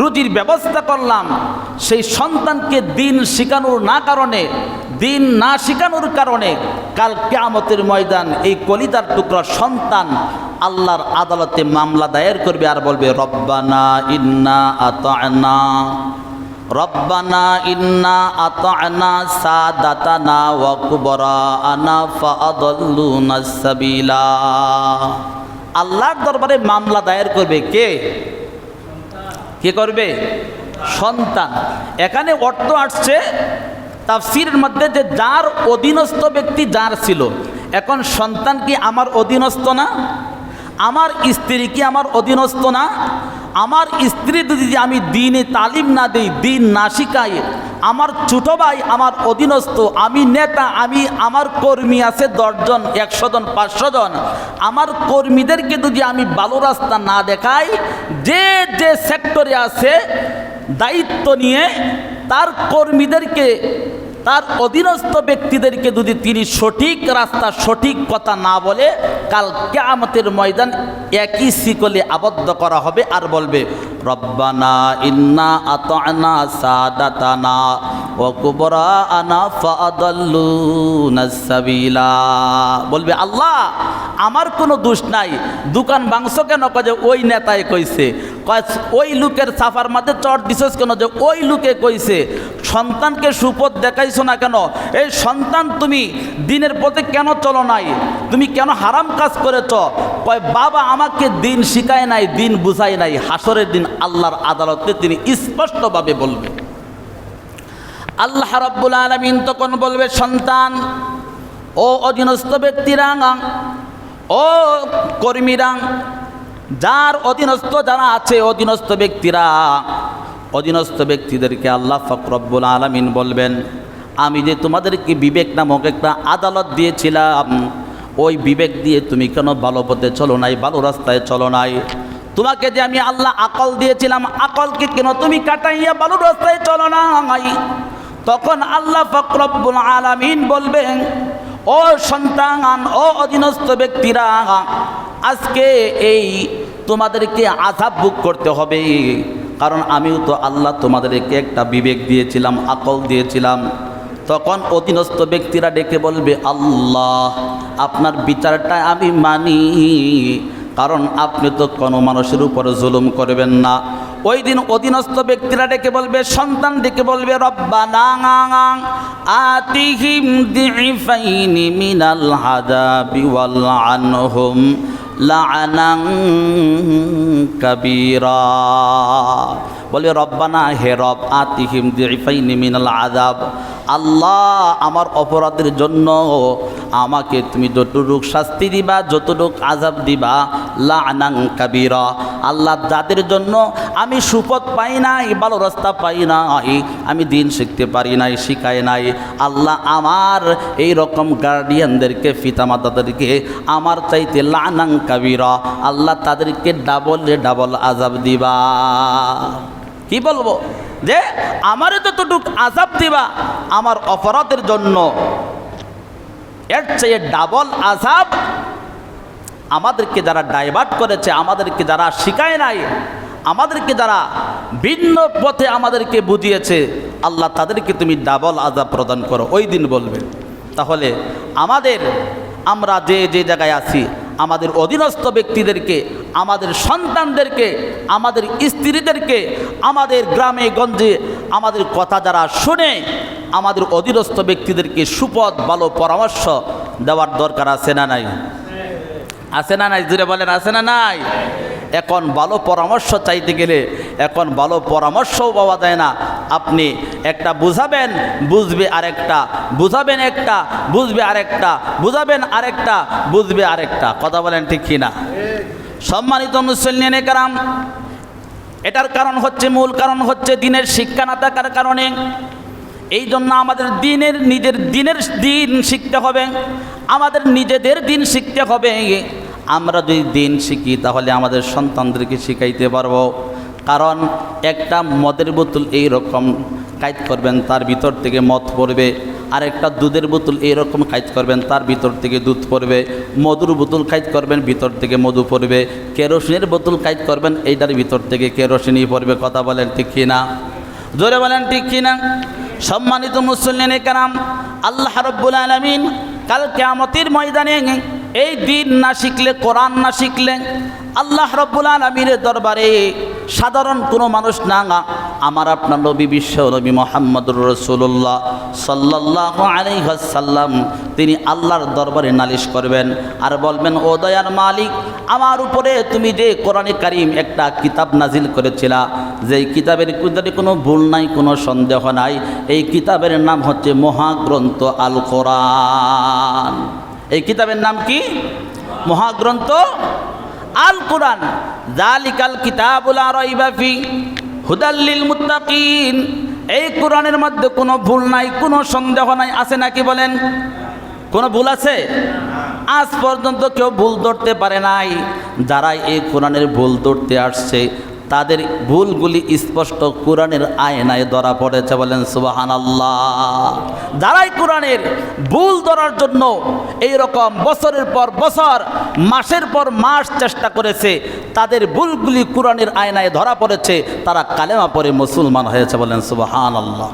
রুজির ব্যবস্থা করলাম, সেই সন্তানকে দিন শেখানোর দিন না শেখানোর কারণে কাল কিয়ামতের ময়দান এই কলিজার টুকরা সন্তান আল্লাহর আদালতে মামলা দায়ের করবে আর বলবে রব্বানা ইন্না আতা'না সাদাতানা ওয়া কুবরা'ানা ফাআদাল্লুনা সাবিলা। আল্লাহর দরবারে মামলা দায়ের করবে কে করবে? সন্তান। এখানে অর্থ আসছে তাফসীরের মধ্যে যে যার অধীনস্থ ব্যক্তি যার ছিল, এখন সন্তান কি আমার অধীনস্থ না? আমার স্ত্রী কি আমার অধীনস্থ না? আমার স্ত্রী যদি আমি দিনে তালিম না দিই, দিন না শিখাই, আমার ছোটো ভাই আমার অধীনস্থ, আমি নেতা, আমার কর্মী আছে 10 জন, 100 জন, 500 জন, আমার কর্মীদেরকে যদি আমি ভালো রাস্তা না দেখাই, যে সেক্টরে আছে দায়িত্ব নিয়ে তার কর্মীদেরকে, তার অধীনস্থ ব্যক্তিদেরকে যদি তিনি সঠিক রাস্তা সঠিক কথা না বলে, কাল কিয়ামতের ময়দান একই শিকলে আবদ্ধ করা হবে আর বলবে রব্বানা ইন্না আতা'না সাদাতানা ওয়া কুবরা'ানা ফাআদাল্লুনা সাবিলা। বলবে আল্লাহ আমার কোনো দোষ নাই, দোকান ভাঙছো কেন? কয় যে ওই নেতায় কইছে। কয় ওই লোকের সাফার মধ্যে চট দিছস কেন? যে ওই লোকে কইছে। সন্তানকে সুপথ দেখাইছো না কেন? এই সন্তান তুমি দিনের পথে কেন চলো নাই? তুমি কেন হারাম কাজ করেছ? কয় বাবা আমাকে দিন শিখায় নাই, দিন বুঝায় নাই। হাসরের দিন আল্লাহর আদালতে তিনি স্পষ্টভাবে বলবে। আল্লাহ রাব্বুল আলামিন তখন বলবে সন্তান, ও অধীনস্থ ব্যক্তিরা, ও কর্মীরা, যার অধীনস্থ যারা আছে অধীনস্থ ব্যক্তিরা, অধীনস্থ ব্যক্তিদেরকে আল্লাহ পাক রব্বুল আলামিন বলবেন আমি যে তোমাদেরকে বিবেক নামক একটা আদালত দিয়েছিলাম, ওই বিবেক দিয়ে তুমি কেন ভালো পথে চলো নাই, ভালো রাস্তায় চলো নাই? তোমাকে যে আমি আল্লাহ আকল দিয়েছিলাম, আকলকে কেন তুমি কাটাইয়া ভালো রাস্তায় চলো নাই? তখন আল্লাহ পাক রব্বুল আলামিন বলবেন ও সন্তান, ও অধীনস্থ ব্যক্তিরা, আজকে এই তোমাদেরকে আযাব ভোগ করতে হবে, কারণ আমিও তো আল্লাহ তোমাদেরকে একটা বিবেক দিয়েছিলাম, আকল দিয়েছিলাম। তখন অধীনস্থ ব্যক্তিরা ডেকে বলবে আল্লাহ আপনার বিচারটা আমি মানি, কারণ আপনি তো কোনো মানুষের উপরে জুলুম করবেন না। ওই দিন অধীনস্থ ব্যক্তিরা ডেকে বলবে, সন্তান ডেকে বলবে রব্বানা আতিহিম দিইফাইনি মিনাল আযাবি ওয়াল আনহুম লাআনান কাবীরা। বলে রব্বানা, হে রব, আতিহিম দিইফাইনি মিনাল আযাব, আল্লাহ আমার অপরাধের জন্য আমাকে তুমি যতটুক শাস্তি দিবা, যতটুক আযাব দিবা, লাআনান কাবীরা, আল্লাহ যাদের জন্য আমি সুপথ পাই নাই, ভালো রাস্তা পাই নাই, আমি দিন শিখতে পারি নাই, শিখাই নাই, আল্লাহ আমার এই রকম গার্ডিয়ানদেরকে, পিতামাতাদেরকে আমার চাইতে লাআনান কাবীরা, আল্লাহ তাদেরকে ডাবল আযাব দিবা। কি বলবো যে আমারে যতটুক আযাব দিবা আমার অপরাধের জন্য, এর চেয়ে ডাবল আযাব আমাদেরকে যারা ডাইভার্ট করেছে, আমাদেরকে যারা শিখায় নাই, আমাদেরকে যারা ভিন্ন পথে আমাদেরকে বুঝিয়েছে, আল্লাহ তাদেরকে তুমি ডাবল আযাব প্রদান করো। ওই দিন বলবে। তাহলে আমরা যে জায়গায় আছি, আমাদের অধীনস্থ ব্যক্তিদেরকে, আমাদের সন্তানদেরকে, আমাদের স্ত্রীদেরকে, আমাদের গ্রামে গঞ্জে আমাদের কথা যারা শুনে, আমাদের অধীনস্থ ব্যক্তিদেরকে সুপথ ভালো পরামর্শ দেওয়ার দরকার আছে না নাই? আছে না নাই? জুড়ে বলেন আছে না নাই? এখন ভালো পরামর্শ চাইতে গেলে এখন ভালো পরামর্শও পাওয়া যায় না। আপনি একটা বুঝাবেন, বুঝবে আরেকটা, বুঝাবেন একটা, বুঝবে আরেকটা, বুঝাবেন আরেকটা, বুঝবে আরেকটা। কথা বলেন ঠিক কিনা? সম্মানিত মুসল্লিয়ানে কেরাম, এটার কারণ হচ্ছে, মূল কারণ হচ্ছে দিনের শিক্ষা না থাকার কারণে। এই জন্য আমাদের নিজের দিনের দিন শিখতে হবে, আমাদের নিজেদের দিন শিখতে হবে। আমরা যদি দিন শিখি তাহলে আমাদের সন্তানদেরকে শিখাইতে পারবো। কারণ একটা মদের বোতল এই রকম কাইট করবেন তার ভিতর থেকে মদ পড়বে, আরেকটা দুধের বোতল এরকম কাইট করবেন তার ভিতর থেকে দুধ পড়বে, মধুর বোতল কাইট করবেন ভিতর থেকে মধু পড়বে, কেরোসিনের বোতল কাইট করবেন এইটার ভিতর থেকে কেরোসিনই পড়বে। কথা বলেন ঠিক কিনা? জোরে বলেন ঠিক কিনা? সম্মানিত মুসল্লিনে কেরাম, আল্লাহ রাব্বুল আলামিন কাল কিয়ামতের ময়দানে এই দিন না শিখলে, কোরআন না শিখলে আল্লাহ রাব্বুল আলামিনের দরবারে সাধারণ কোনো মানুষ না, আমার আপনার নবী বিশ্ব নবী মুহাম্মদুর রাসূলুল্লাহ সাল্লাল্লাহু আলাইহি ওয়াসাল্লাম তিনি আল্লাহর দরবারে নালিশ করবেন আর বলবেন, ও দয়ার মালিক, আমার উপরে তুমি যে কোরআনে কারীম একটা কিতাব নাজিল করেছিলা, যেই কিতাবের ভিতরে কোনো ভুল নাই, কোনো সন্দেহ নাই, এই কিতাবের নাম হচ্ছে মহাগ্রন্থ আল কোরআন। এই কিতাবের নাম কি? মহাগ্রন্থ আল কোরআন। যালিকাল কিতাবুল লা রাইবা ফি হুদাল লিল মুত্তাকিন। এই কোরআনের মধ্যে কোনো ভুল নাই, কোনো সন্দেহ নাই। আছে নাকি বলেন? কোনো ভুল আছে? আজ পর্যন্ত কেউ ভুল ধরতে পারে নাই। যারা এই কোরআনের ভুল ধরতে আসছে তাদের ভুলগুলি স্পষ্ট কোরআনের আয়নায় ধরা পড়েছে। বলেন সুবহানাল্লাহ। যারাই কোরআনের ভুল ধরার জন্য এই রকম বছরের পর বছর, মাসের পর মাস চেষ্টা করেছে, তাদের ভুলগুলি কোরআনের আয়নায় ধরা পড়েছে, তারা কালেমা পড়ে মুসলমান হয়েছে। বলেন সুবহানাল্লাহ।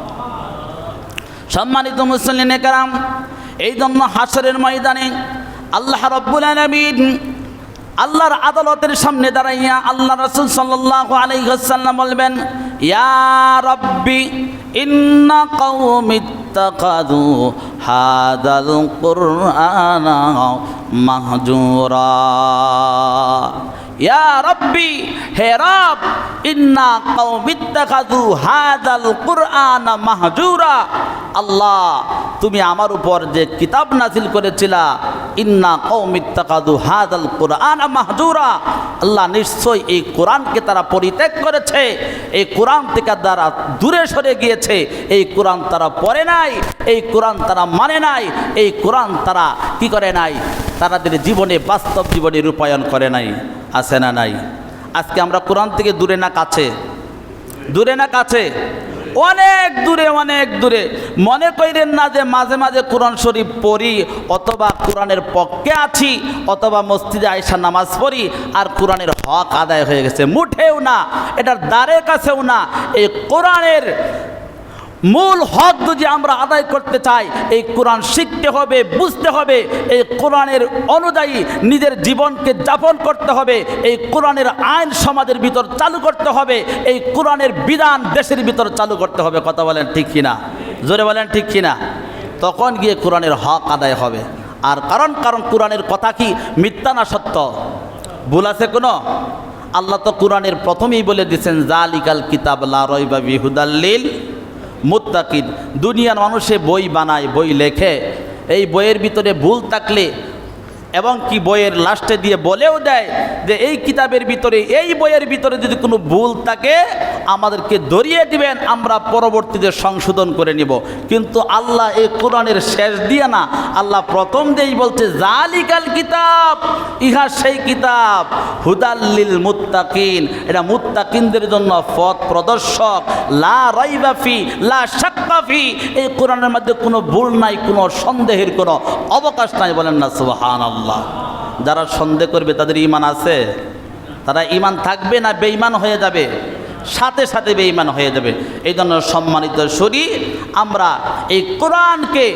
সম্মানিত মুসলিম কেরাম, এই জন্য হাসরের ময়দানে আল্লাহ রাব্বুল আলামিন আল্লাহর আদালতের সামনে দাঁড়াইয়া আল্লাহ রাসূল সাল্লাল্লাহু আলাইহি ওয়াসাল্লাম বলবেন, ইয়া রাব্বি ইন্না কওমি ইত্তাখাযু হাযাল কুরআনা মাহজুরা। ইয়া রাব্বি, হে রব, ইন্না কওমি ইত্তাখাযু হাযাল কুরআনা মাহজুরা। আল্লাহ, তুমি আমার উপর যে কিতাব নাজিল করেছিলা, ইন্না কওমি ইত্তাখাযু হাযাল কুরআনা মাহজুরা, আল্লাহ নিশ্চয় এই কোরআনকে তারা পরিত্যাগ করেছে, এই কোরআন থেকে তারা দূরে সরে গিয়েছে, এই কোরআন তারা পড়ে নাই, এই কোরআন তারা মানে নাই, এই কোরআন তারা কি করে নাই, তাদের জীবনে বাস্তব জীবনে রূপায়ণ করে নাই। আছে না নাই? আজকে আমরা কোরআন থেকে দূরে না কাছে? দূরে না কাছে? অনেক দূরে, অনেক দূরে। মনে করেন না যে মাঝে মাঝে কোরআন শরীফ পড়ি, অথবা কোরআনের পক্ষে আছি, অথবা মসজিদে আয়েশা নামাজ পড়ি আর কোরআনের হক আদায় হয়ে গেছে। মুঠেও না, এটার দ্বারে কাছেও না। এই কোরআনের মূল হক যদি আমরা আদায় করতে চাই, এই কোরআন শিখতে হবে, বুঝতে হবে, এই কোরআনের অনুযায়ী নিজের জীবনকে যাপন করতে হবে, এই কোরআনের আইন সমাজের ভিতর চালু করতে হবে, এই কোরআনের বিধান দেশের ভিতর চালু করতে হবে। কথা বলেন ঠিক কিনা? জোরে বলেন ঠিক কিনা? তখন গিয়ে কোরআনের হক আদায় হবে। আর কারণ কোরআনের কথা কি মিথ্যা না সত্য? ভুল আছে কোনো? আল্লাহ তো কোরআনের প্রথমেই বলে দিয়েছেন, যালিকাল কিতাব লা রাইবা ফিহি হুদাল লিল মুত্তাকিন। দুনিয়ার মানুষে বই বানায়, বই লেখে, এই বইয়ের ভিতরে ভুল থাকলে এবং কি বইয়ের লাস্টে দিয়ে বলেও দেয় যে এই কিতাবের ভিতরে, এই বইয়ের ভিতরে যদি কোনো ভুল থাকে আমাদেরকে ধরিয়ে দিবেন, আমরা পরবর্তীতে সংশোধন করে নিব। কিন্তু আল্লাহ এই কোরআনের শেষ দিয়ে না, আল্লাহ প্রথম দিয়েই বলছে, যালিকাল কিতাব, ইহা সেই কিতাব, হুদাল্লিল মুত্তাকিন, এটা মুত্তাকিনদের জন্য পথ প্রদর্শক, লা রাইবা ফি, লা শাক্কা ফি, এই কোরআনের মধ্যে কোনো ভুল নাই, কোনো সন্দেহের কোনো অবকাশ নাই। বলেন না সুবহানাল্লাহ। যারা সন্দেহ করবে তাদের ঈমান আছে? তারা ঈমান থাকবে না বেঈমান হয়ে যাবে? সাথে সাথে বেঈমান হয়ে যাবে। এই জন্য সম্মানিত শরী, আমরা এই কোরআনকে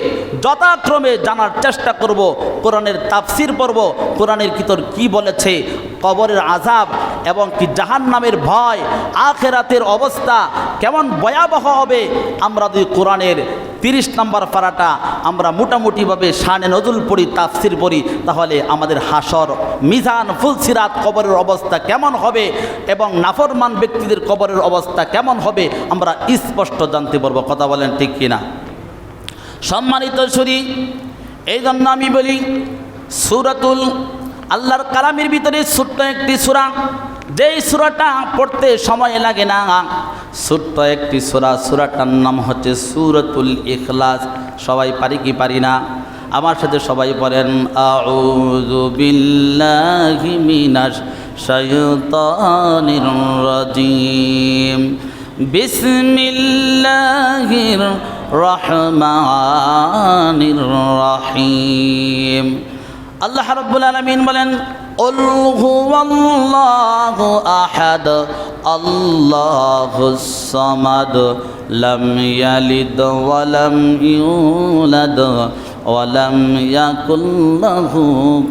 যথাক্রমে জানার চেষ্টা করব, কোরআনের তাফসির পড়ব, কোরআনের ভিতর কি বলেছে, কবরের আযাব এবং কি জাহান্নামের ভয়, আখিরাতের অবস্থা কেমন ভয়াবহ হবে। আমরা যদি কোরআনের 30 নম্বর পারাটা আমরা মোটামুটিভাবে শানে নজুল পড়ি, তাফসির পড়ি, তাহলে আমাদের হাসর, মিজান, ফুলসিরাত, কবরের অবস্থা কেমন হবে এবং নাফরমান ব্যক্তিদের কবরের অবস্থা কেমন হবে আমরা স্পষ্ট জানতে পারবো। কথা বলেন ঠিক কিনা? সম্মানিত শরী, এই জন্য আমি বলি, সূরাতুল আল্লাহর কালামের ভিতরে ছোট্ট একটি সূরা, যেই সূরাটা পড়তে সময় লাগে না, ছোট্ট একটি সূরা, সূরাটার নাম হচ্ছে সূরাতুল ইখলাস। সবাই পারি কি পারি না? আমার সাথে সবাই পড়েন, আউযু বিল্লাহি মিনাশ শাইতানির রাজিম, বিসমিল্লাহির রহমানির রহিম। আল্লাহ রাব্বুল আলামিন বলেন, কুল হুয়াল্লাহু আহাদ আল্লাহুস সামাদ লাম ইয়ালিদ ওয়া লাম ইউলাদ ওয়া লাম ইয়াকুল লাহু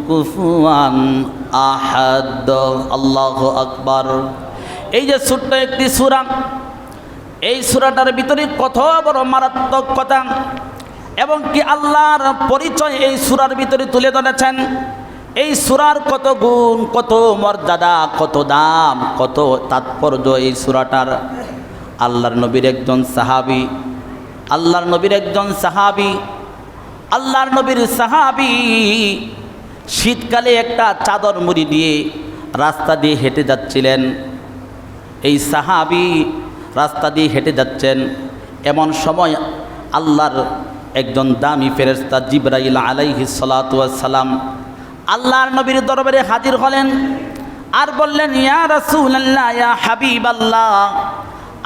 কুফুয়ান আহাদ। আল্লাহু আকবার। এই যে ছোট্ট একটি সূরা, এই সূরাটার ভিতরে কত বড় মারাত্মক কথা এবং কি আল্লাহর পরিচয় এই সূরার ভিতরে তুলে ধরেছেন। এই সূরার কত গুণ, কত মর্যাদা, কত দাম, কত তাৎপর্য এই সূরাটার। আল্লাহর নবীর একজন সাহাবী, আল্লাহর নবীর একজন সাহাবী, আল্লাহর নবীর সাহাবী শীতকালে একটা চাদর মুড়ি দিয়ে রাস্তা দিয়ে হেঁটে যাচ্ছিলেন। এই সাহাবী রাস্তা দিয়ে হেঁটে যাচ্ছেন, এমন সময় আল্লাহর একজন দামি ফেরেশতা জিবরাইল আলাইহিস সালাতু ওয়াস সালাম আল্লাহর নবীর দরবারে হাজির হলেন আর বললেন, ইয়া রাসূলুল্লাহ, ইয়া হাবিবাল্লাহ,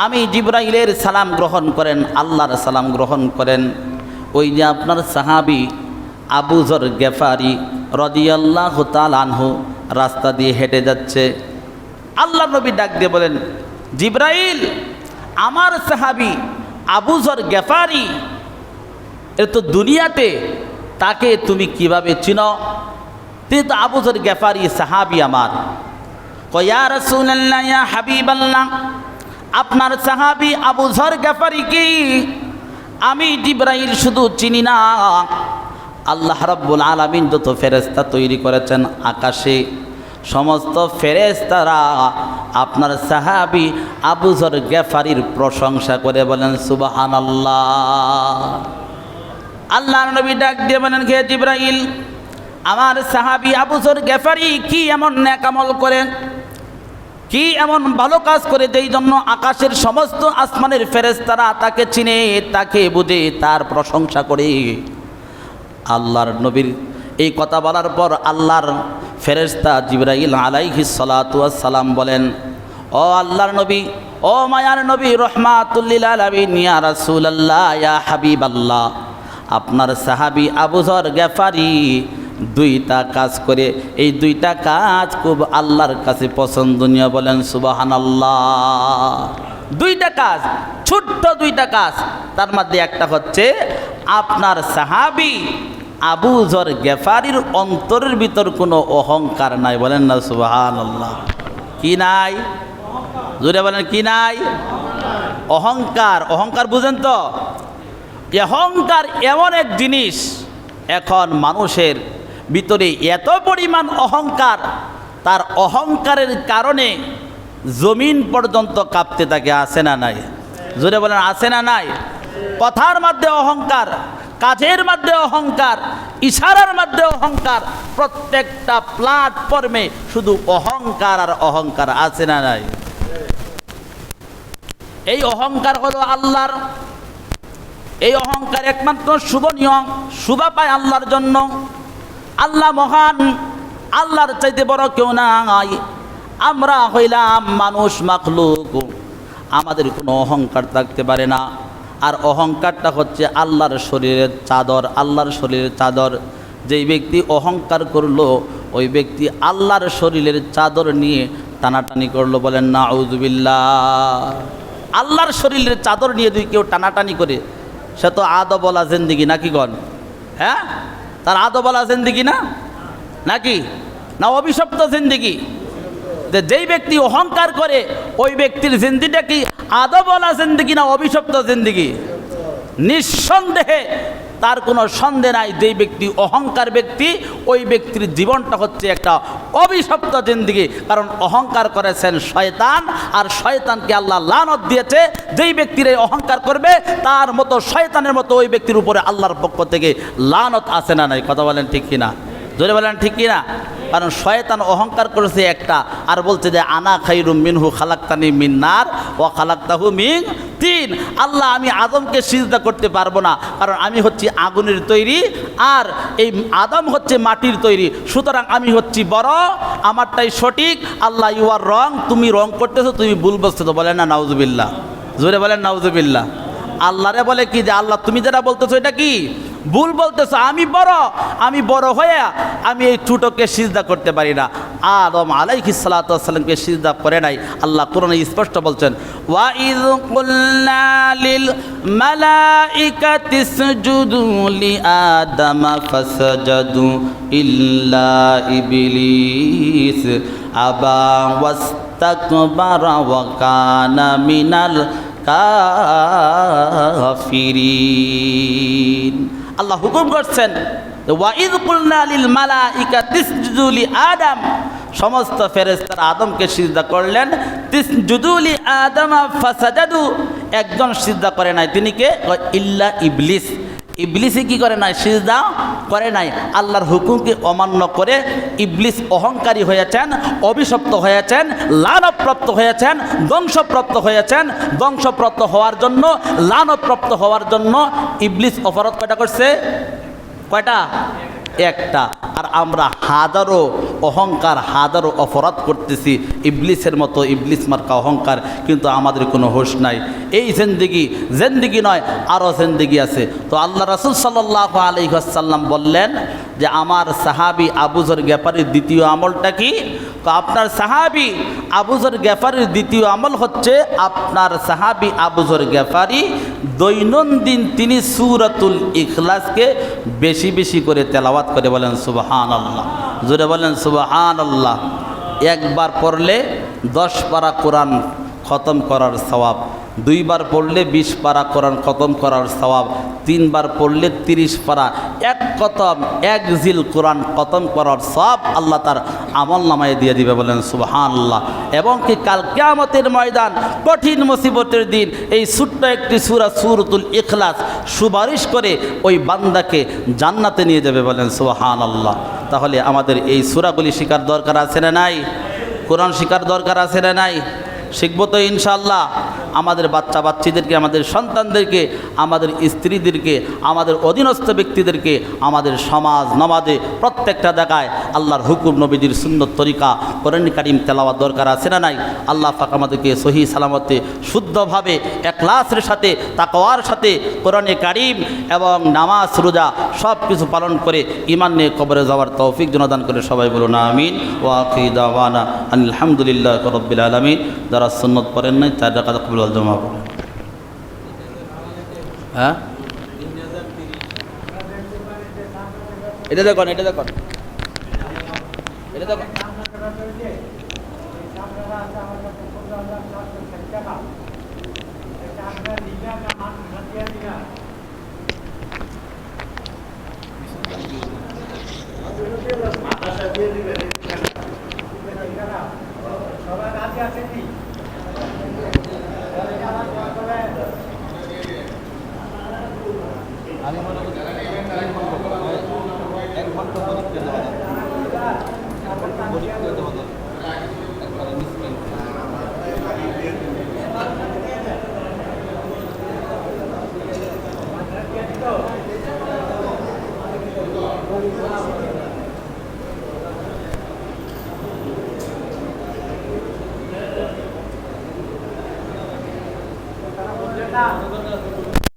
আমি জিবরাইলের সালাম গ্রহণ করেন, আল্লাহর সালাম গ্রহণ করেন। ওই যে আপনার সাহাবী আবু যর গেফারি রাদিয়াল্লাহু তাআলা আনহু রাস্তা দিয়ে হেঁটে যাচ্ছে। আল্লাহর নবী ডাক দিয়ে বলেন, জিবরাইল, আমার সাহাবী আবু যর গেফারি, এ তো দুনিয়াতে, তাকে তুমি কিভাবে চিনো? তিনি তো আবু যর গেফারি সাহাবী আমার। কয়, ইয়া রাসূলুল্লাহ, ইয়া হাবিবাল্লাহ, আপনার সাহাবী আবু যর গেফারি কি আমি জিবরাইল শুধু চিনি না, আল্লাহ রাব্বুল আলামিন যত ফেরেশতা তৈরি করেছেন আকাশে, সমস্ত ফেরেশতারা আপনার সাহাবী আবু যর গেফারির প্রশংসা করে বলেন সুবহানাল্লাহ। আল্লাহর নবী ডাক দিয়ে বলেন, হে জিবরাইল, আমার সাহাবী আবু যর গেফারি কি এমন নেক আমল করেন, কি এমন ভালো কাজ করে যেই জন্য আকাশের সমস্ত আসমানের ফেরেশতারা তাকে চিনে, তাকে বুঝে, তার প্রশংসা করে। আল্লাহর নবীর এই কথা বলার পর আল্লাহর ফেরেশতা জিবরাইল আলাইহিস সালাতু ওয়াস সালাম বলেন, ও আল্লাহর নবী, ও মায়ার নবী, রহমাতুল লিল আলামিন, ইয়া রাসূলুল্লাহ, ইয়া হাবিবাল্লাহ, আপনার সাহাবী আবু যর গেফারি দুইটা কাজ করে, এই দুইটা কাজ খুব আল্লাহর কাছে পছন্দনীয়। বলেন সুবহানাল্লাহ। দুইটা কাজ, ছোট্ট দুইটা কাজ, তার মধ্যে একটা হচ্ছে আপনার সাহাবী আবু যর গেফারির অন্তরের ভিতর কোনো অহংকার নাই। বলেন না সুবহানাল্লাহ। কি নাই? জোরে বলেন, কি নাই? অহংকার। অহংকার বুঝেন তো? অহংকার এমন এক জিনিস, এখন মানুষের ভিতরে এত পরিমাণ অহংকার, তার অহংকারের কারণে জমিন পর্যন্ত কাঁপতে থাকে। আছে না নাই? জোরে বলেন, আছে না নাই? কথার মধ্যে অহংকার, কাজের মধ্যে অহংকার, ইশারার মধ্যে অহংকার, প্রত্যেকটা প্ল্যাটফর্মে শুধু অহংকার আর অহংকার। আছে না নাই? এই অহংকার হলো আল্লাহর, এই অহংকার একমাত্র শুভনীয়, শুভা পায় আল্লাহর জন্য। আল্লাহ মহান, আল্লাহর চাইতে বড় কেউ নাই। আমরা হইলাম মানুষ, মাখলুক, আমাদের কোনো অহংকার থাকতে পারে না। আর অহংকারটা হচ্ছে আল্লাহর শরীরের চাদর। আল্লাহর শরীরের চাদর, যেই ব্যক্তি অহংকার করলো ওই ব্যক্তি আল্লাহর শরীরের চাদর নিয়ে টানাটানি করলো। বলেন নাউযুবিল্লাহ। আল্লাহর শরীরের চাদর নিয়ে যদি কেউ টানাটানি করে, সে তো আদবলা জিন্দিগি নাকি গণ? হ্যাঁ, তার আদবলা জিন্দিগি না নাকি? না অভিশপ্ত জিন্দিগি? যেই ব্যক্তি অহংকার করে ওই ব্যক্তির জিন্দিগিটা কি আদবলা জিন্দিগি না অভিশপ্ত জিন্দিগি? নিঃসন্দেহে তার কোনো সন্দেহ নাই, যেই ব্যক্তি অহংকার ব্যক্তি ওই ব্যক্তির জীবনটা হচ্ছে একটা অভিশপ্ত জিন্দিগি। কারণ অহংকার করেছেন শয়তান, আর শয়তানকে আল্লাহ লানত দিয়েছে। যেই ব্যক্তির এই অহংকার করবে তার মতো শয়তানের মতো ওই ব্যক্তির উপরে আল্লাহর পক্ষ থেকে লানত আছে না নাই? কথা বলেন ঠিক কিনা? জোরে বলেন ঠিক কিনা? কারণ শয়তান অহংকার করেছে একটা, আর বলছে যে আনা খাইরুম মিনহু খালাকতানি মিন নার ওয়া খালাকতাহু মিন তিন। আল্লাহ, আমি আদমকে সিজদা করতে পারবো না, কারণ আমি হচ্ছি আগুনের তৈরি আর এই আদম হচ্ছে মাটির তৈরি, সুতরাং আমি হচ্ছি বড়, আমারটাই সঠিক। আল্লাহ, ইউ আর রং, তুমি রং করতেছো, তুমি ভুল বলতেছো। বলে না নাউজুবিল্লাহ? জোরে বলেন নাউজুবিল্লাহ। আল্লাহরে বলে কি যে আল্লাহ তুমি যেটা বলতেছো এটা কি ভুল বলতেছো, আমি বড় হয়ে আমি এই ছোটকে সিজদা করতে পারি না। আদম আলাইহিস সালাতু ওয়াস সালামকে সিজদা করে নাই। আল্লাহ কোরআনে স্পষ্ট বলছেন, ওয়া ইয কুলনা লিল মালাইকাতি ইসজুদু লি আদম ফাসাজাদু ইল্লা ইবলিস আবা ওয়াস্তাকবারা ওয়া কানা মিনাল কাফিরিন। আল্লাহ হুকুম করছেন ওয়াইদ কুলনা লিল মালাইকাতি ইসজুদু লি আদম, সমস্ত ফেরেশতারা আদমকে সিজদা করলেন। তিসজুদু লি আদম ফাসাজাদু, একজন সিজদা করে নাই, তিনি কে? ইল্লা ইবলিস। ইবলিসই কি করে নাই? সিজদা করে নাই। আল্লাহর হুকুমকে অমান্য করে ইবলিস অহংকারী হয়েছেন, অভিশপ্ত হয়েছেন, লানতপ্রাপ্ত হয়েছেন, ধ্বংসপ্রাপ্ত হয়েছেন। ধ্বংসপ্রাপ্ত হওয়ার জন্য, লানতপ্রাপ্ত হওয়ার জন্য ইবলিস অপরাধ কয়টা করছে? কয়টা? একটা। আর আমরা হাজারো অহংকার, হাজারো অপরাধ করতেছি ইবলিসের মতো, ইবলিস মার্কা অহংকার, কিন্তু আমাদের কোনো হোশ নাই। এই জিন্দিগি নয়, আরও জিন্দিগি আছে। তো আল্লাহ রাসূল সাল্লাল্লাহু আলাইহি ওয়াসাল্লাম বললেন যে আমার সাহাবী আবু যর গেফারির দ্বিতীয় আমলটা কি? তো আপনার সাহাবী আবু যর গেফারির দ্বিতীয় আমল হচ্ছে, আপনার সাহাবী আবু যর গেফারি দৈনন্দিন তিনি সূরাতুল ইখলাসকে বেশি বেশি করে তেলাওয়াত করে। বলেন সুবহানাল্লাহ, জোরে বলেন সুবহানাল্লাহ। একবার পড়লে 10 পারা কোরআন খতম করার সওয়াব, 2 বার পড়লে 20 পারা কোরআন খতম করার সওয়াব, 3 বার পড়লে 30 পারা, এক খতম, এক জিল কোরআন খতম করার সওয়াব আল্লাহ তার আমল নামায় দিয়ে দিবে। বলেন সুবহানাল্লাহ। এবং কি কাল কিয়ামতের ময়দান, কঠিন মুসিবতের দিন, এই ছোট্ট একটি সূরা সূরাতুল ইখলাস সুপারিশ করে ওই বান্দাকে জান্নাতে নিয়ে যাবে। বলেন সুবহানাল্লাহ। তাহলে আমাদের এই সূরাগুলি শিখার দরকার আছে না নাই? কোরআন শিখার দরকার আছে না নাই? শিখবো তো ইনশাআল্লাহ। আমাদের বাচ্চা বাচ্চিদেরকে, আমাদের সন্তানদেরকে, আমাদের স্ত্রীদেরকে, আমাদের অধীনস্থ ব্যক্তিদেরকে, আমাদের সমাজ নমাজে প্রত্যেকটা জায়গায় আল্লাহর হুকুম, নবীজির সুন্নত তরিকা, কোরআন কারীম তেলাওয়াত দরকার আছে না নাই? আল্লাহ পাক আমাদেরকে সহি সালামতে শুদ্ধভাবে ইখলাসের সাথে, তাকওয়ার সাথে কোরআনে কারীম এবং নামাজ রোজা সব কিছু পালন করে ঈমান নিয়ে কবরে যাওয়ার তৌফিক দান করে। সবাই বলুন আমিন। ওয়া আখিরু দাওয়ানা আলহামদুলিল্লাহি রাব্বিল আলামিন। যারা সুন্নত পড়েন নাই তার রাকাত কবুল জমা করেন। হ্যাঁ, এটা দেখুন, এটা দেখুন, এটা দেখুন। Nah.